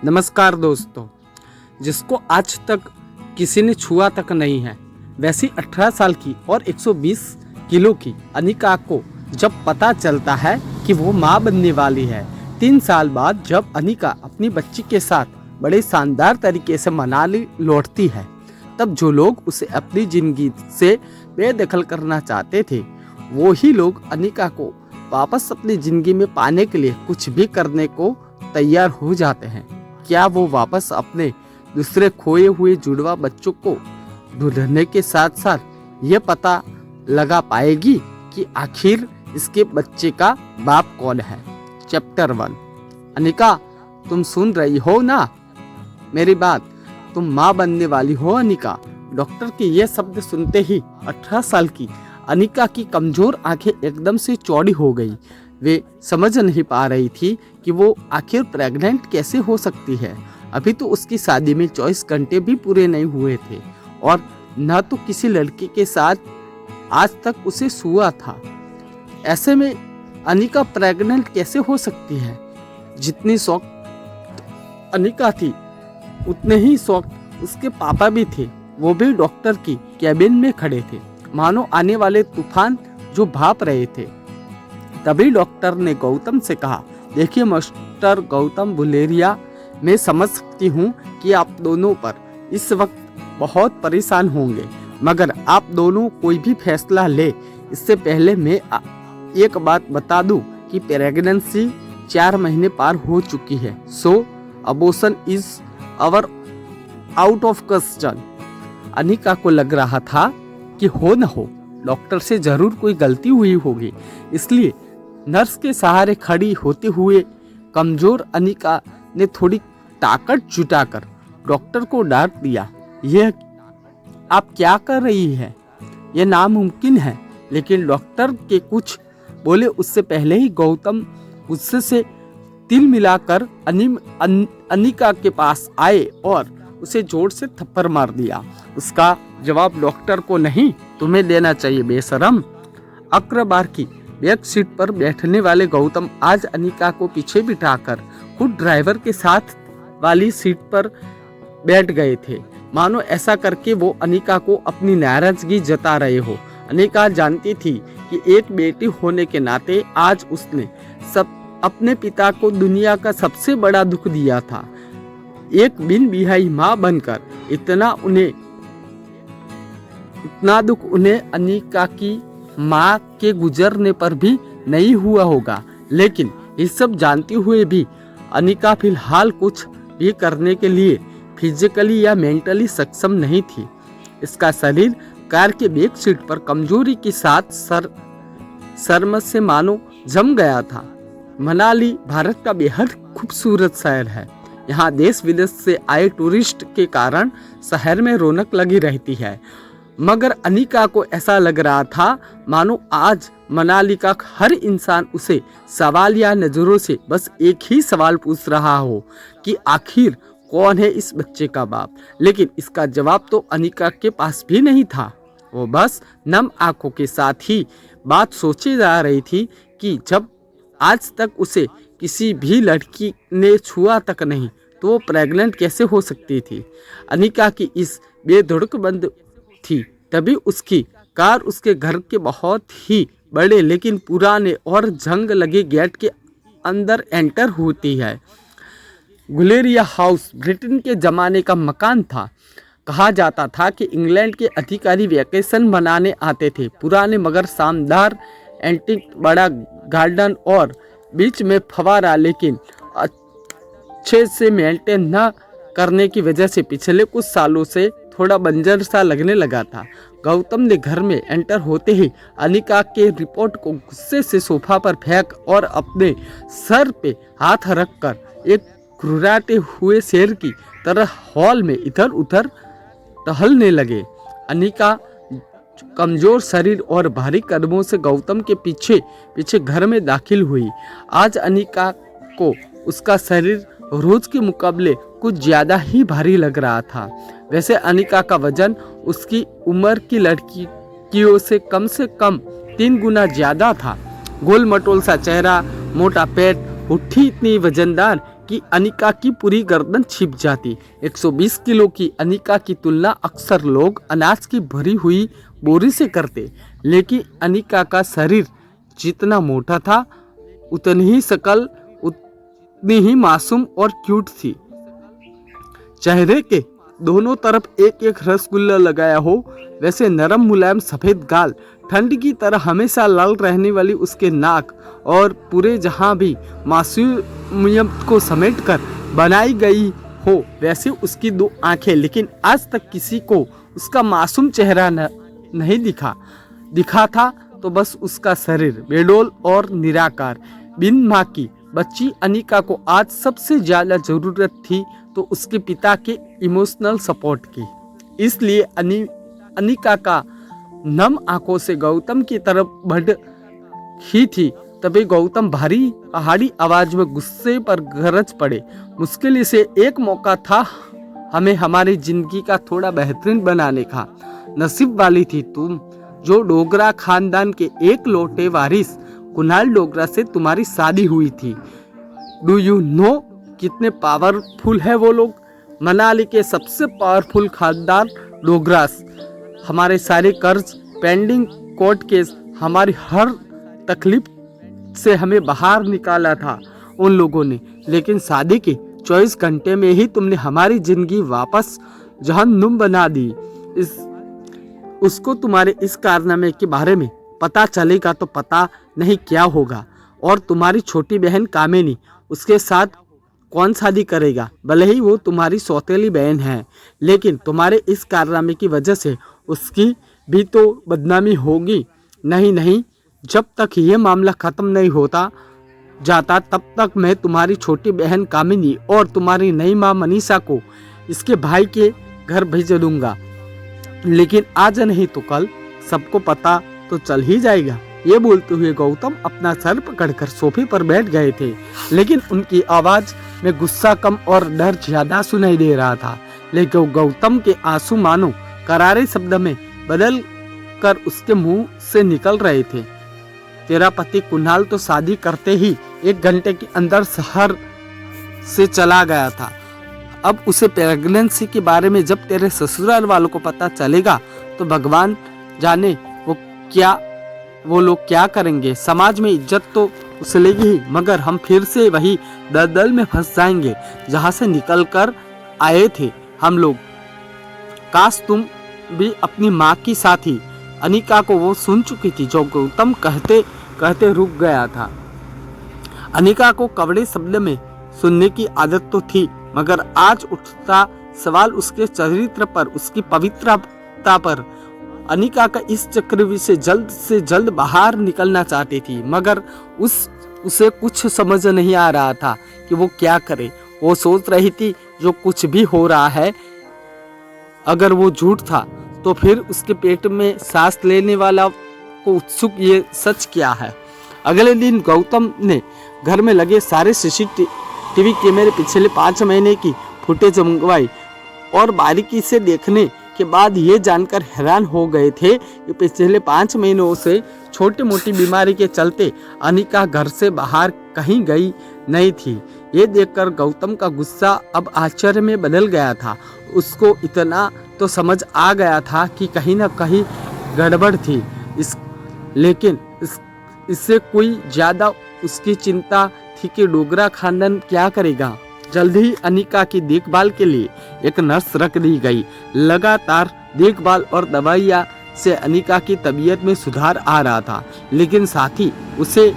नमस्कार दोस्तों, जिसको आज तक किसी ने छुआ तक नहीं है, वैसी 18 साल की और 120 किलो की अनिका को जब पता चलता है कि वो मां बनने वाली है, 3 साल बाद जब अनिका अपनी बच्ची के साथ बड़े शानदार तरीके से मनाली लौटती है, तब जो लोग उसे अपनी जिंदगी से बेदखल करना चाहते थे, वो ही लोग अनिका को वापस अपनी जिंदगी में पाने के लिए कुछ भी करने को तैयार हो जाते हैं। क्या वो वापस अपने दूसरे खोए हुए जुड़वा बच्चों को ढूंढने के साथ साथ ये पता लगा पाएगी कि आखिर इसके बच्चे का बाप कौन है। चैप्टर 1। अनिका, तुम सुन रही हो ना मेरी बात? तुम माँ बनने वाली हो अनिका। डॉक्टर के ये शब्द सुनते ही 18 साल की अनिका की कमजोर आंखें एकदम से चौड़ी हो गई। वे समझ नहीं पा रही थी कि वो आखिर प्रेग्नेंट कैसे हो सकती है। अभी तो उसकी शादी में 24 घंटे भी पूरे नहीं हुए थे और न तो किसी लड़के के साथ आज तक उसे छुआ था। ऐसे में अनिका प्रेग्नेंट कैसे हो सकती है? जितनी शौक अनिका थी उतने ही शौक उसके पापा भी थे। वो भी डॉक्टर की कैबिन में खड़े थे, मानो आने वाले तूफान जो भाप रहे थे। तभी डॉक्टर ने गौतम से कहा, देखिए मिस्टर गौतम बुलेरिया, मैं समझ सकती हूँ कि आप दोनों पर इस वक्त बहुत परेशान होंगे, मगर आप दोनों कोई भी फैसला ले इससे पहले मैं एक बात बता दूं कि प्रेगनेंसी 4 महीने पार हो चुकी है। So abortion is out of question. Anika को लग रहा था कि हो न हो डॉक्टर से जरूर कोई गलती हुई होगी, इसलिए नर्स के सहारे खड़ी होते हुए कमजोर अनिका ने थोड़ी ताकत जुटाकर डॉक्टर को डांट दिया, यह आप क्या कर रही है? यह नामुमकिन है। लेकिन डॉक्टर के कुछ बोले उससे पहले ही गौतम गुस्से से तिल मिलाकर अनिका के पास आए और उसे जोर से थप्पड़ मार दिया। उसका जवाब डॉक्टर को नहीं, तुम्हें देना चाहिए बेशरम। अक्र की बैक सीट पर बैठने वाले गौतम आज अनिका को पीछे बिठाकर खुद ड्राइवर के साथ वाली सीट पर बैठ गए थे, मानो ऐसा करके वो अनिका को अपनी नाराजगी जता रहे हो। अनिका जानती थी कि एक बेटी होने के नाते आज उसने अपने पिता को दुनिया का सबसे बड़ा दुख दिया था। एक बिन बिहाई माँ बनकर इतना दुख उन्हें अनिका की माँ के गुजरने पर भी नहीं हुआ होगा। लेकिन ये सब जानते हुए भी अनिका फिलहाल कुछ भी करने के लिए फिजिकली या मेंटली सक्षम नहीं थी। इसका शरीर कार के बैक सीट पर कमजोरी के साथ शर्म से मानो जम गया था। मनाली भारत का बेहद खूबसूरत शहर है। यहाँ देश विदेश से आए टूरिस्ट के कारण शहर में रौनक लगी रहती है, मगर अनिका को ऐसा लग रहा था मानो आज मनाली का हर इंसान उसे सवाल या नजरों से बस एक ही सवाल पूछ रहा हो कि आखिर कौन है इस बच्चे का बाप। लेकिन इसका जवाब तो अनिका के पास भी नहीं था। वो बस नम आंखों के साथ ही बात सोचे जा रही थी कि जब आज तक उसे किसी भी लड़की ने छुआ तक नहीं, तो वो प्रेग्नेंट कैसे हो सकती थी। अनिका की इस बेधड़क बंद थी। तभी उसकी कार उसके घर के बहुत ही बड़े लेकिन पुराने और जंग लगे गेट के अंदर एंटर होती है। गुलेरिया हाउस ब्रिटेन के ज़माने का मकान था। कहा जाता था कि इंग्लैंड के अधिकारी वैकेशन मनाने आते थे। पुराने मगर शानदार एंटीक बड़ा गार्डन और बीच में फवारा, लेकिन अच्छे से मेंटेन न करने की वजह से पिछले कुछ सालों से थोड़ा बंजर सा लगने लगा था। गौतम ने घर में एंटर होते ही अनिका के रिपोर्ट को गुस्से से सोफा पर फेंक और अपने सर पे हाथ रखकर एक घुर्राते हुए शेर की तरह हॉल में इधर उधर टहलने लगे। अनिका कमजोर शरीर और भारी कदमों से गौतम के पीछे पीछे घर में दाखिल हुई। आज अनिका को उसका शरीर रोज के मुकाबले कुछ ज्यादा ही भारी लग रहा था। वैसे अनिका का वजन उसकी उम्र की लड़कियों से कम 3 गुना ज्यादा था। गोल मटोल सा चेहरा, मोटा पेट, होठी इतनी वजनदार कि अनिका की पूरी गर्दन छिप जाती। 120 किलो की अनिका की तुलना अक्सर लोग अनाज की भरी हुई बोरी से करते, लेकिन अनिका का शरीर जितना मोटा था उतनी ही शकल उतनी ही मासूम और क्यूट थी। चेहरे के दोनों तरफ एक एक रसगुल्ला लगाया हो वैसे नरम मुलायम सफ़ेद गाल, ठंड की तरह हमेशा लाल रहने वाली उसके नाक और पूरे जहाँ भी मासूमियत को समेटकर बनाई गई हो वैसे उसकी दो आंखें। लेकिन आज तक किसी को उसका मासूम चेहरा नहीं दिखा था तो बस उसका शरीर बेडौल और निराकार। बिन माँ की बच्ची अनिका को आज सबसे ज़्यादा ज़रूरत थी तो उसके पिता के इमोशनल सपोर्ट की। इसलिए अनिका का नम आंखों से गौतम की तरफ बढ़ ही थी। तभी गौतम भारी पहाड़ी आवाज में गुस्से पर गरज पड़े। मुश्किल से एक मौका था हमें हमारी जिंदगी का थोड़ा बेहतरीन बनाने का। नसीब वाली थी तुम जो डोगरा खानदान के एक लौटे वारिस कुणाल डोगरा से तुम्हारी शादी हुई थी। डू यू नो कितने पावरफुल है वो लोग? मनाली के सबसे पावरफुल खानदान डोगरास। हमारे सारे कर्ज, पेंडिंग कोर्ट केस, हमारी हर तकलीफ से हमें बाहर निकाला था उन लोगों ने। लेकिन शादी के 24 घंटे में ही तुमने हमारी जिंदगी वापस जहन्नुम बना दी। उसको तुम्हारे इस कारनामे के बारे में पता चलेगा तो पता नहीं क्या होगा। और तुम्हारी छोटी बहन कामिनी, उसके साथ कौन शादी करेगा? भले ही वो तुम्हारी सौतेली बहन है, लेकिन तुम्हारे इस कारनामे की वजह से उसकी भी तो बदनामी होगी। नहीं, जब तक ये मामला ख़त्म नहीं होता जाता तब तक मैं तुम्हारी छोटी बहन कामिनी और तुम्हारी नई माँ मनीषा को इसके भाई के घर भेज दूंगा। लेकिन आज नहीं तो कल सबको पता तो चल ही जाएगा। ये बोलते हुए गौतम अपना सर पकड़कर सोफे पर बैठ गए थे, लेकिन उनकी आवाज़ में गुस्सा कम और डर ज़्यादा सुनाई दे रहा था। लेकिन गौतम के आंसू मानो करारे शब्द में बदल कर उसके मुंह से निकल रहे थे। तेरा पति कुणाल तो शादी करते ही 1 घंटे के अंदर शहर से चला गया था। अब उसे प्रेगनेंसी के बारे में जब तेरे ससुराल वालों को पता चलेगा तो भगवान जाने वो लोग क्या करेंगे। समाज में इज्जत तो उछलेगी ही, मगर हम फिर से वही दलदल में फंस जाएंगे जहाँ से निकल कर आए थे हम लोग। काश तुम भी अपनी माँ की साथी। अनिका को वो सुन चुकी थी जो गौतम कहते कहते रुक गया था। अनिका को कड़वे शब्द में सुनने की आदत तो थी, मगर आज उठता सवाल उसके चरित्र पर, उसकी पवित्रता पर। अनिका का इस चक्रव्यूह से जल्द बाहर निकलना चाहती थी, मगर उसे कुछ समझ नहीं आ रहा था कि वो क्या करे। वो सोच रही थी जो कुछ भी हो रहा है अगर वो झूठ था तो फिर उसके पेट में सांस लेने वाला को उत्सुक ये सच क्या है। अगले दिन गौतम ने घर में लगे सारे सीसीटीवी कैमरे पिछले 5 महीने की फुटेज मंगवाई और बारीकी से देखने के बाद ये जानकर हैरान हो गए थे कि पिछले 5 महीनों से छोटी मोटी बीमारी के चलते अनिका घर से बाहर कहीं गई नहीं थी। ये देखकर गौतम का गुस्सा अब आश्चर्य में बदल गया था। उसको इतना तो समझ आ गया था कि कहीं ना कहीं गड़बड़ थी, लेकिन इससे कोई ज़्यादा उसकी चिंता थी कि डोगरा खानदान क्या करेगा। जल्द ही अनिका की देखभाल के लिए एक नर्स रख दी गई। लगातार देखभाल और दवाइयाँ से अनिका की तबीयत में सुधार आ रहा था, लेकिन साथ ही उसे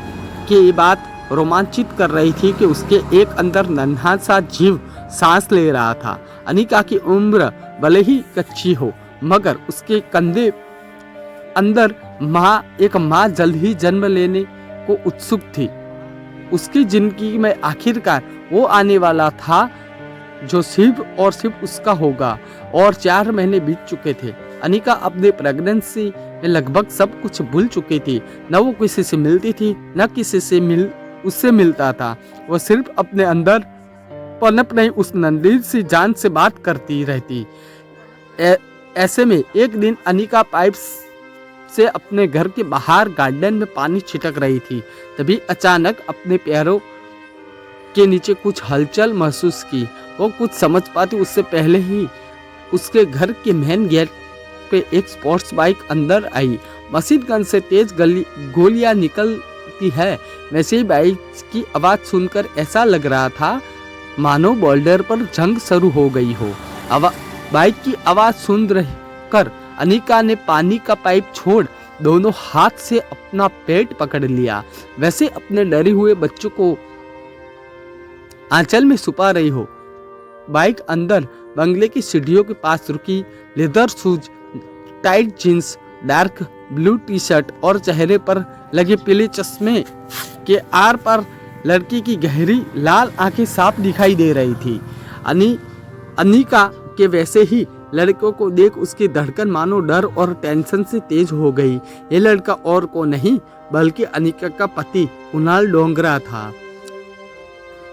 ये बात रोमांचित कर रही थी कि उसके एक अंदर नन्हा सा जीव सांस ले रहा था। अनिका की उम्र भले ही कच्ची हो, मगर उसके कंधे अंदर एक माँ जल्द ही जन्म लेने को उत्सुक थी। उसकी जिंदगी में आखिरकार वो आने वाला था जो सिर्फ और सिर्फ उसका होगा। और 4 महीने बीत चुके थे। अनिका अपने प्रेगनेंसी में लगभग सब कुछ भूल चुकी थी। न वो किसी से मिलती थी, न किसी से उससे मिलता था। वो सिर्फ अपने अंदर पनप नहीं उस नंदीर सी जान से बात करती रहती। ऐसे में एक दिन अनिका पाइप से अपने घर के बाहर गार्डन में पानी छिटक रही थी। तभी अचानक अपने पैरों के नीचे कुछ हलचल महसूस की। वो कुछ समझ पाती उससे पहले ही उसके घर के मेन गेट पे एक स्पोर्ट्स बाइक अंदर आई। मशीन गन से तेज गोलियां निकलती है, वैसे ही बाइक की आवाज सुनकर ऐसा लग रहा था मानो बॉर्डर पर जंग शुरू हो गई हो। बाइक की आवाज सुन कर अनिका ने पानी का पाइप छोड़ दोनों हाथ से अपना पेट पकड़ लिया, वैसे अपने डरे हुए बच्चों को आंचल में छुपा रही हो। बाइक अंदर बंगले की सीढ़ियों के पास रुकी। Leather shoes, tight jeans, dark blue T shirt और चेहरे पर लगे पीले चश्मे के आर पर लड़की की गहरी लाल आंखें साफ दिखाई दे रही थी। अनिका के वैसे ही लड़कों को देख उसकी धड़कन मानो डर और टेंशन से तेज हो गई। ये लड़का और को नहीं बल्कि अनिका का पति कुणाल डोंगरा था।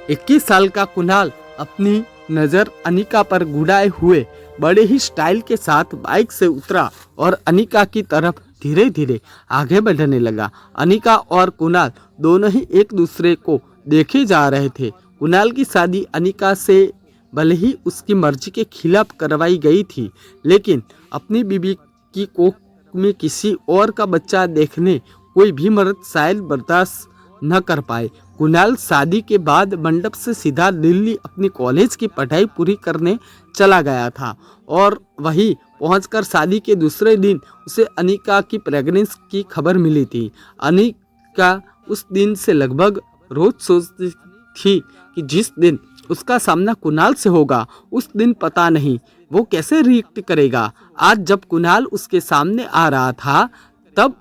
21 साल का कुणाल अपनी नजर अनिका पर गुड़ाए हुए बड़े ही स्टाइल के साथ बाइक से उतरा और अनिका की तरफ धीरे धीरे आगे बढ़ने लगा। अनिका और कुणाल दोनों ही एक दूसरे को देखे जा रहे थे। कुणाल की शादी अनिका से भले ही उसकी मर्जी के खिलाफ करवाई गई थी, लेकिन अपनी बीवी की कोख में किसी और का बच्चा देखने कोई भी मर्द शायद बर्दाश्त न कर पाए। कुणाल शादी के बाद मंडप से सीधा दिल्ली अपनी कॉलेज की पढ़ाई पूरी करने चला गया था और वहीं पहुंचकर शादी के दूसरे दिन उसे अनिका की प्रेगनेंसी की खबर मिली थी। अनिका उस दिन से लगभग रोज सोचती थी कि जिस दिन उसका सामना कुणाल से होगा उस दिन पता नहीं वो कैसे रिएक्ट करेगा। आज जब कुणाल उसके सामने आ रहा था तब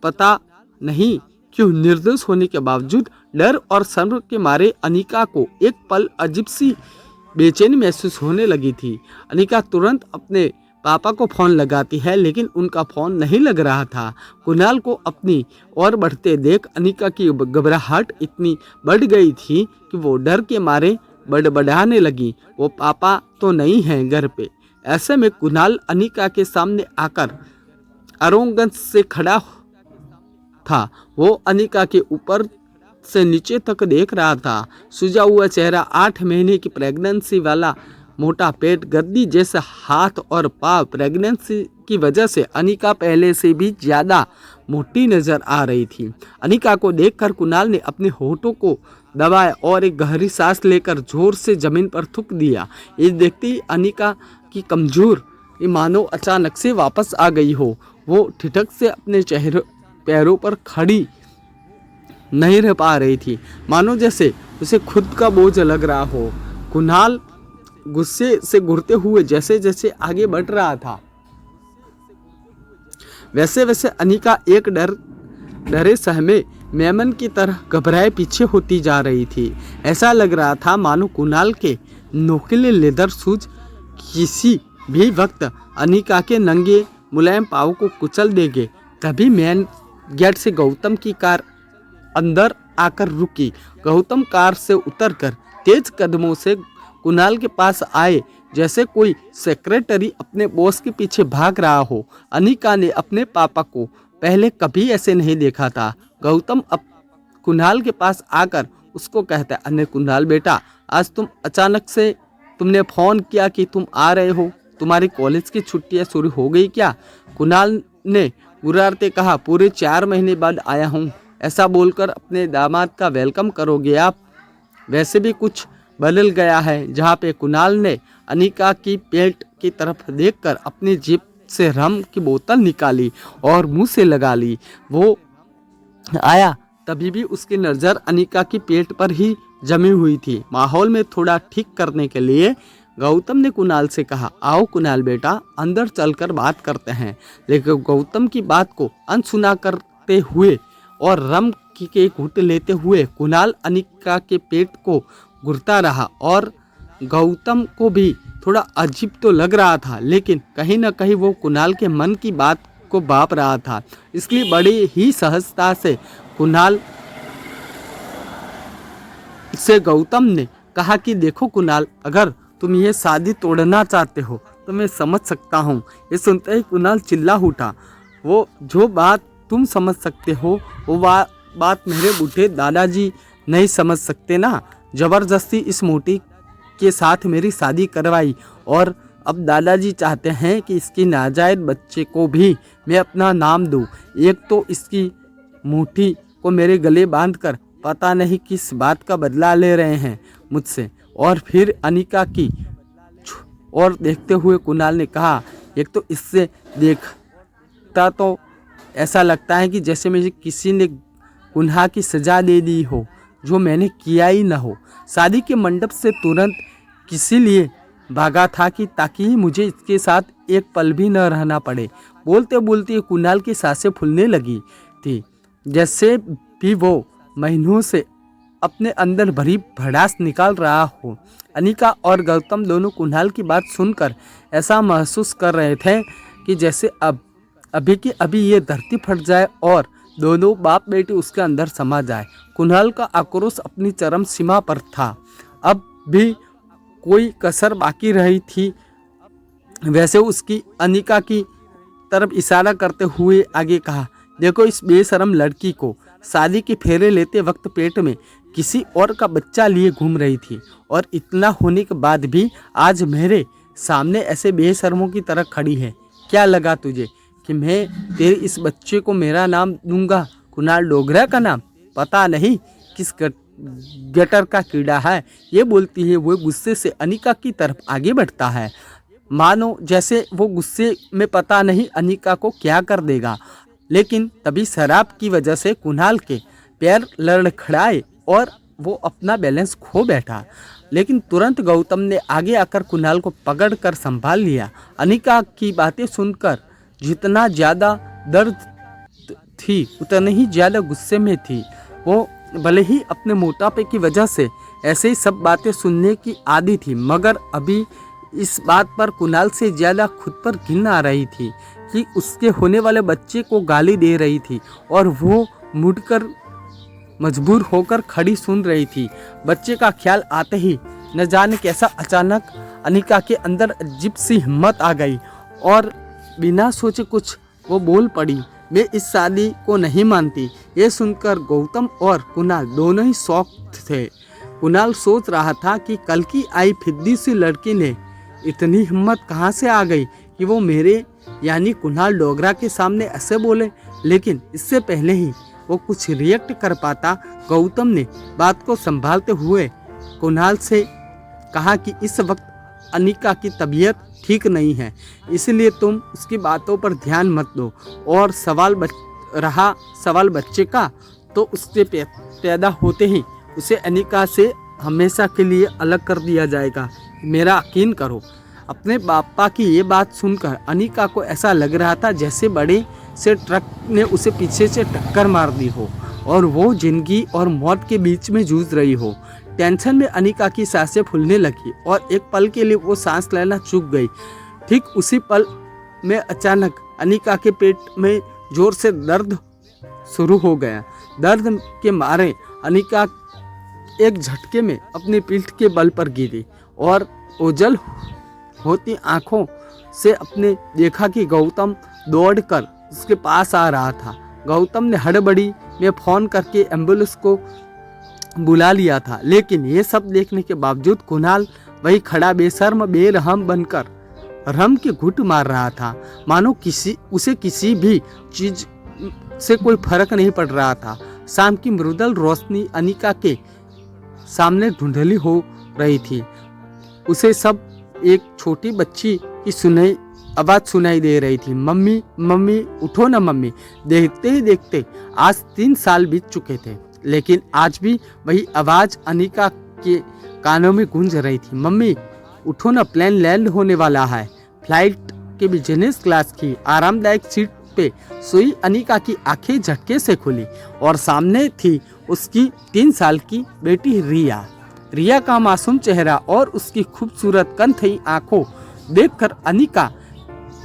पता नहीं क्यों निर्दोष होने के बावजूद डर और शर्म के मारे अनिका को एक पल अजीब सी बेचैनी महसूस होने लगी थी। अनिका तुरंत अपने पापा को फोन लगाती है, लेकिन उनका फोन नहीं लग रहा था। कुणाल को अपनी ओर बढ़ते देख अनिका की घबराहट इतनी बढ़ गई थी कि वो डर के मारे बड़बड़ाने लगी। वो पापा तो नहीं हैं घर पे। ऐसे में कुणाल अनिका के सामने आकर आरोगंस से खड़ा था। वो अनिका के ऊपर से नीचे तक देख रहा था। सूजा हुआ चेहरा, 8 महीने की प्रेगनेंसी वाला मोटा पेट, गद्दी जैसे हाथ और पाँव। प्रेगनेंसी की वजह से अनिका पहले से भी ज्यादा मोटी नजर आ रही थी। अनिका को देखकर कुणाल ने अपने होठों को दबाया और एक गहरी सांस लेकर जोर से जमीन पर थूक दिया। ये देखते ही अनिका की कमजोर मानो अचानक से वापस आ गई हो। वो ठिठक से अपने पैरों पर खड़ी नहीं रह पा रही थी, मानो जैसे उसे खुद का बोझ लग रहा हो। कुणाल गुस्से से घुरते हुए जैसे जैसे आगे बढ़ रहा था, वैसे वैसे अनिका एक डरे सहमे मेमन की तरह घबराए पीछे होती जा रही थी। ऐसा लग रहा था मानो कुणाल के नोकीले लेदर शूज किसी भी वक्त अनिका के नंगे मुलायम पाँव को कुचल देंगे। तभी मेन गेट से गौतम की कार अंदर आकर रुकी। गौतम कार से उतरकर तेज कदमों से कुणाल के पास आए, जैसे कोई सेक्रेटरी अपने बॉस के पीछे भाग रहा हो। अनिका ने अपने पापा को पहले कभी ऐसे नहीं देखा था। गौतम अब कुणाल के पास आकर उसको कहता है, अरे कुणाल बेटा, आज तुम अचानक से तुमने फ़ोन किया कि तुम आ रहे हो, तुम्हारी कॉलेज की छुट्टियां शुरू हो गई क्या? कुणाल ने गुर्राते कहा, पूरे 4 महीने बाद आया हूँ। ऐसा बोलकर अपने दामाद का वेलकम करोगे आप? वैसे भी कुछ बदल गया है। जहाँ पे कुणाल ने अनिका की पेट की तरफ देखकर अपनी जेब से रम की बोतल निकाली और मुंह से लगा ली। वो आया तभी भी उसकी नज़र अनिका की पेट पर ही जमी हुई थी। माहौल में थोड़ा ठीक करने के लिए गौतम ने कुणाल से कहा, आओ कुणाल बेटा, अंदर चलकर बात करते हैं। लेकिन गौतम की बात को अनसुना करते हुए और रम के घूंट लेते हुए कुणाल अनिका के पेट को घुरता रहा और गौतम को भी थोड़ा अजीब तो लग रहा था, लेकिन कहीं ना कहीं वो कुणाल के मन की बात को भाप रहा था। इसलिए बड़ी ही सहजता से कुणाल से गौतम ने कहा कि देखो कुणाल, अगर तुम ये शादी तोड़ना चाहते हो तो मैं समझ सकता हूँ। ये सुनते ही कुणाल चिल्ला उठा, वो जो बात तुम समझ सकते हो वो बात मेरे बूढ़े दादाजी नहीं समझ सकते ना। ज़बरदस्ती इस मोटी के साथ मेरी शादी करवाई और अब दादाजी चाहते हैं कि इसकी नाजायज बच्चे को भी मैं अपना नाम दूं। एक तो इसकी मुट्ठी को मेरे गले बांधकर पता नहीं किस बात का बदला ले रहे हैं मुझसे। और फिर अनिका की और देखते हुए कुणाल ने कहा, एक तो इससे देखता तो ऐसा लगता है कि जैसे मुझे किसी ने गुनाह की सज़ा दे दी हो जो मैंने किया ही न हो। शादी के मंडप से तुरंत किसी लिए भागा था कि ताकि मुझे इसके साथ एक पल भी न रहना पड़े। बोलते बोलते कुणाल की सांसें फूलने लगी थी, जैसे भी वो महीनों से अपने अंदर भरी भड़ास निकाल रहा हो। अनिका और गौतम दोनों कुणाल की बात सुनकर ऐसा महसूस कर रहे थे कि जैसे अभी की अभी ये धरती फट जाए और दोनों बाप बेटी उसके अंदर समा जाए। कुणाल का आक्रोश अपनी चरम सीमा पर था। अब भी कोई कसर बाकी रही थी। वैसे उसकी अनिका की तरफ इशारा करते हुए आगे कहा, देखो इस बेशरम लड़की को शादी के फेरे लेते वक्त पेट में किसी और का बच्चा लिए घूम रही थी और इतना होने के बाद भी आज मेरे सामने ऐसे बेशर्मों की तरह खड़ी है। क्या लगा तुझे कि मैं तेरे इस बच्चे को मेरा नाम दूंगा, कुणाल डोगरा का नाम? पता नहीं किस गटर का कीड़ा है। ये बोलती है वो गुस्से से अनिका की तरफ आगे बढ़ता है, मानो जैसे वो गुस्से में पता नहीं अनिका को क्या कर देगा। लेकिन तभी शराब की वजह से कुणाल के पैर लड़खड़ाए और वो अपना बैलेंस खो बैठा। लेकिन तुरंत गौतम ने आगे आकर कुणाल को पकड़कर संभाल लिया। अनिका की बातें सुनकर जितना ज़्यादा दर्द थी उतना ही ज़्यादा गुस्से में थी। वो भले ही अपने मोटापे की वजह से ऐसे ही सब बातें सुनने की आदी थी, मगर अभी इस बात पर कुणाल से ज़्यादा खुद पर घिन आ रही थी कि उसके होने वाले बच्चे को गाली दे रही थी और वो मुड़कर मजबूर होकर खड़ी सुन रही थी। बच्चे का ख्याल आते ही न जाने कैसा अचानक अनिका के अंदर अजीब सी हिम्मत आ गई और बिना सोचे कुछ वो बोल पड़ी, मैं इस शादी को नहीं मानती। ये सुनकर गौतम और कुणाल दोनों ही शॉक थे। कुणाल सोच रहा था कि कल की आई फिद्दी सी लड़की ने इतनी हिम्मत कहाँ से आ गई कि वो मेरे यानी कुणाल डोगरा के सामने ऐसे बोले। लेकिन इससे पहले ही वो कुछ रिएक्ट कर पाता, गौतम ने बात को संभालते हुए कुणाल से कहा कि इस वक्त अनिका की तबीयत ठीक नहीं है, इसलिए तुम उसकी बातों पर ध्यान मत दो। और रहा सवाल बच्चे का, तो उससे पैदा होते ही उसे अनिका से हमेशा के लिए अलग कर दिया जाएगा, मेरा यकीन करो। अपने पापा की ये बात सुनकर अनिका को ऐसा लग रहा था जैसे बड़े से ट्रक ने उसे पीछे से टक्कर मार दी हो और वो जिंदगी और मौत के बीच में जूझ रही हो। टेंशन में अनिका की सांसें फूलने लगी और एक पल के लिए वो सांस लेना चूक गई। ठीक उसी पल में अचानक अनिका के पेट में जोर से दर्द शुरू हो गया। दर्द के मारे अनिका एक झटके में अपनी पीठ के बल पर गिरी और ओझल होती आंखों से अपने देखा कि गौतम दौड़कर उसके पास आ रहा था। गौतम ने हड़बड़ी में फ़ोन करके एम्बुलेंस को बुला लिया था, लेकिन ये सब देखने के बावजूद कुणाल वही खड़ा बेशर्म बेरहम बनकर रम के घुट मार रहा था, मानो उसे किसी भी चीज से कोई फर्क नहीं पड़ रहा था। शाम की मृदुल रोशनी अनिका के सामने धुंधली हो रही थी। उसे सब एक छोटी बच्ची की आवाज़ सुनाई दे रही थी, मम्मी मम्मी उठो ना मम्मी। देखते ही देखते आज 3 साल बीत चुके थे, लेकिन आज भी वही आवाज़ अनिका के कानों में गूंज रही थी, मम्मी उठो ना, प्लेन लैंड होने वाला है। फ्लाइट के बिजनेस क्लास की आरामदायक सीट पे सोई अनिका की आंखें झटके से खुली और सामने थी उसकी 3 साल की बेटी रिया। रिया का मासूम चेहरा और उसकी खूबसूरत कनथई आंखों देखकर अनिका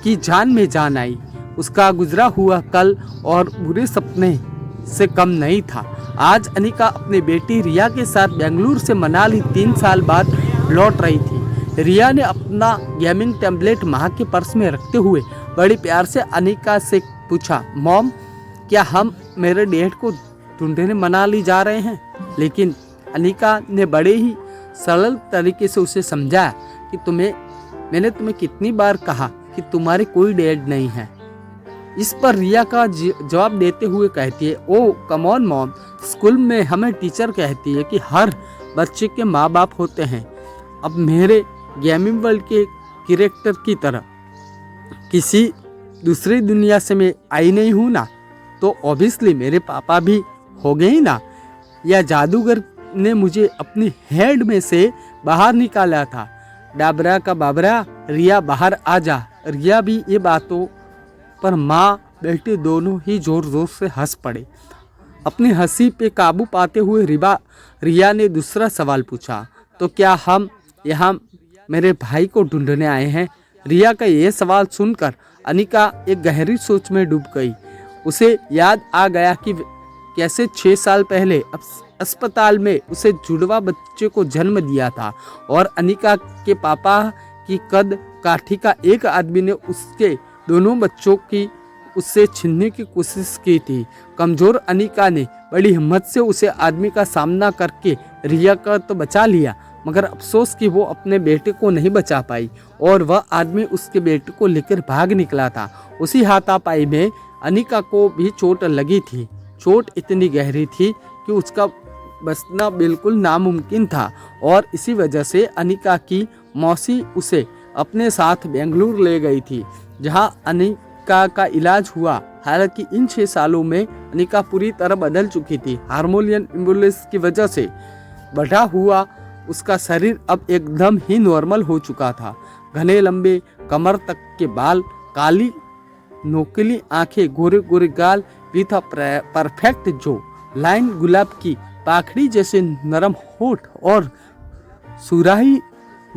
की जान में जान आई। उसका गुजरा हुआ कल और बुरे सपने से कम नहीं था। आज अनिका अपनी बेटी रिया के साथ बेंगलुरु से मनाली 3 साल बाद लौट रही थी। रिया ने अपना गेमिंग टैबलेट माँ के पर्स में रखते हुए बड़ी प्यार से अनिका से पूछा, मॉम क्या हम मेरे डैड को ढूंढने मनाली जा रहे हैं? लेकिन अनिका ने बड़े ही सरल तरीके से उसे समझाया कि मैंने तुम्हें कितनी बार कहा कि तुम्हारे कोई डैड नहीं है। इस पर रिया का जवाब देते हुए कहती है, ओ कम ऑन मॉम, स्कूल में हमें टीचर कहती है कि हर बच्चे के माँ बाप होते हैं। अब मेरे गेमिंग वर्ल्ड के कैरेक्टर की तरह किसी दूसरी दुनिया से मैं आई नहीं हूँ ना, तो ऑब्वियसली मेरे पापा भी हो गए ही ना। या जादूगर ने मुझे अपनी हेड में से बाहर निकाला था। डाबरा का बाबरा, रिया बाहर आ जा। रिया भी ये बातों पर माँ बेटी दोनों ही जोर जोर से हंस पड़े। अपनी हंसी पे काबू पाते हुए रिया ने दूसरा सवाल पूछा, तो क्या हम यहाँ मेरे भाई को ढूंढने आए हैं? रिया का यह सवाल सुनकर अनिका एक गहरी सोच में डूब गई। उसे याद आ गया कि कैसे 6 साल पहले अस्पताल में उसे जुड़वा बच्चे को जन्म दिया था और अनिका के पापा की कद काठी का एक आदमी ने उसके दोनों बच्चों की उससे छीनने की कोशिश की थी। कमजोर अनिका ने बड़ी हिम्मत से उसे आदमी का सामना करके रिया का तो बचा लिया, मगर अफसोस कि वो अपने बेटे को नहीं बचा पाई और वह आदमी उसके बेटे को लेकर भाग निकला था। उसी हाथापाई में अनिका को भी चोट लगी थी। चोट इतनी गहरी थी कि उसका बचना बिल्कुल नामुमकिन था और इसी वजह से अनिका की मौसी उसे अपने साथ बेंगलुरु ले गई थी, जहां अनिका का इलाज हुआ। हालांकि इन 6 सालों में अनिका पूरी तरह बदल चुकी थी। हार्मोनियन इम्बुलेंस की वजह से बढ़ा हुआ उसका शरीर अब एकदम ही नॉर्मल हो चुका था। घने लंबे कमर तक के बाल, काली नोकीली आंखें, गोरे गोरे गाल, विथ अ परफेक्ट जो लाइन, गुलाब की पाखड़ी जैसे नरम होठ और सुराही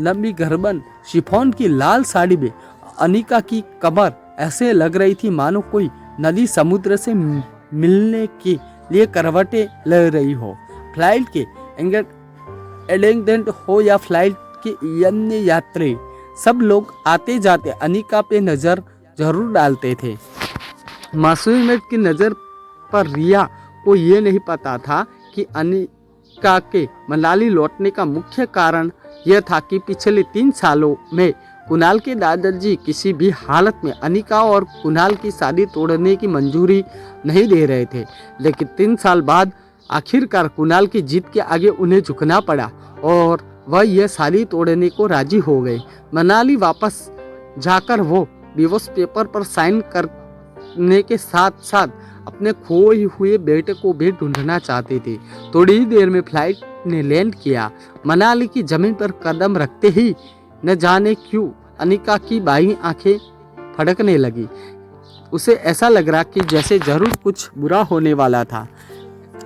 लंबी गर्दन। शिफॉन की लाल साड़ी में अनिका की कमर ऐसे लग रही थी मानो कोई नदी समुद्र से मिलने के लिए करवटें ले रही हो। फ्लाइट के एंगेजमेंट हो या फ्लाइट के अन्य यात्री, सब लोग आते जाते अनिका पे नज़र जरूर डालते थे। मासूमियत की नज़र पर रिया को ये नहीं पता था कि अनिका के मनाली लौटने का मुख्य कारण यह था कि पिछले 3 सालों में कुणाल के दादाजी किसी भी हालत में अनिका और कुणाल की शादी तोड़ने की मंजूरी नहीं दे रहे थे। लेकिन 3 साल बाद आखिरकार कुणाल की जीत के आगे उन्हें झुकना पड़ा और वह यह शादी तोड़ने को राजी हो गए। मनाली वापस जाकर वो डिवोर्स पेपर पर साइन करने के साथ साथ अपने खोए हुए बेटे को भी ढूंढना चाहते थे। थोड़ी ही देर में फ्लाइट ने लैंड किया। मनाली की जमीन पर कदम रखते ही न जाने क्यों अनिका की बाईं आंखें फड़कने लगी। उसे ऐसा लग रहा कि जैसे जरूर कुछ बुरा होने वाला था।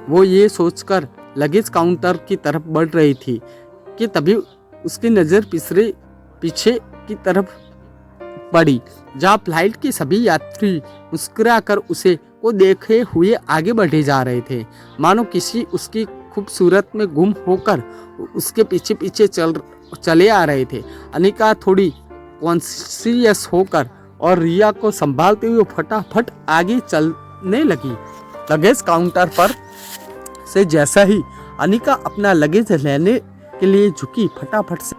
वो ये सोचकर लगेज काउंटर की तरफ बढ़ रही थी कि तभी उसकी नज़र पीछे की तरफ पड़ी, जहाँ फ्लाइट के सभी यात्री मुस्कुराकर उसे को देखे हुए आगे बढ़े जा रहे थे, मानो किसी उसकी खूबसूरत में गुम होकर उसके पीछे पीछे चले आ रहे थे। अनिका थोड़ी कॉन्शियस होकर और रिया को संभालते हुए फटाफट आगे चलने लगी। लगेज काउंटर पर से जैसा ही अनिका अपना लगेज लेने के लिए झुकी, फटाफट से